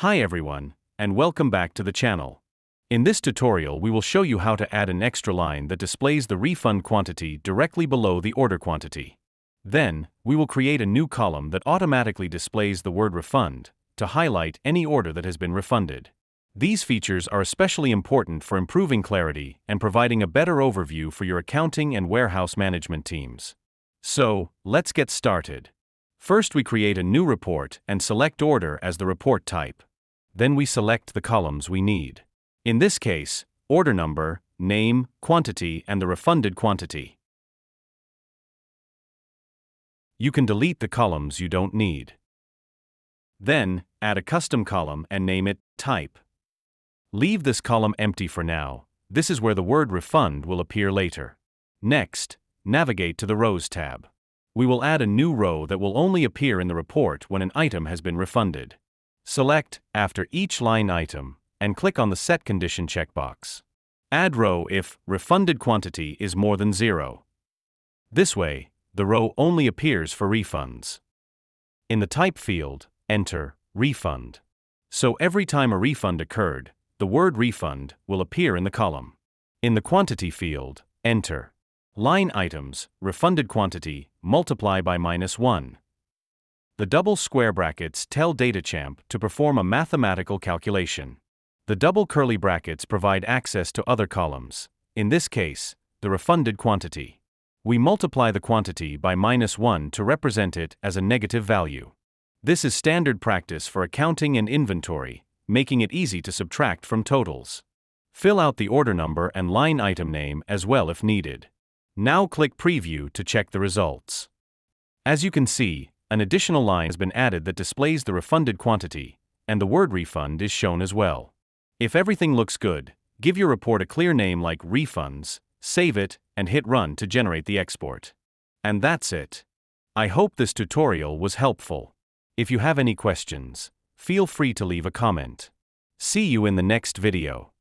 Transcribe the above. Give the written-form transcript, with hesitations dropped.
Hi everyone, and welcome back to the channel. In this tutorial we will show you how to add an extra line that displays the refund quantity directly below the order quantity. Then, we will create a new column that automatically displays the word refund to highlight any order that has been refunded. These features are especially important for improving clarity and providing a better overview for your accounting and warehouse management teams. So, let's get started. First we create a new report and select order as the report type. Then we select the columns we need. In this case, order number, name, quantity, and the refunded quantity. You can delete the columns you don't need. Then, add a custom column and name it type. Leave this column empty for now. This is where the word refund will appear later. Next, navigate to the Rows tab. We will add a new row that will only appear in the report when an item has been refunded. Select after each line item and click on the Set Condition checkbox. Add row if refunded quantity is more than 0. This way, the row only appears for refunds. In the Type field, enter Refund. So every time a refund occurred, the word refund will appear in the column. In the Quantity field, enter line items, refunded quantity, multiply by -1. The double square brackets tell DataChamp to perform a mathematical calculation. The double curly brackets provide access to other columns, in this case, the refunded quantity. We multiply the quantity by -1 to represent it as a negative value. This is standard practice for accounting and inventory, making it easy to subtract from totals. Fill out the order number and line item name as well if needed. Now click Preview to check the results. As you can see, an additional line has been added that displays the refunded quantity, and the word refund is shown as well. If everything looks good, give your report a clear name like Refunds, save it, and hit Run to generate the export. And that's it. I hope this tutorial was helpful. If you have any questions, feel free to leave a comment. See you in the next video.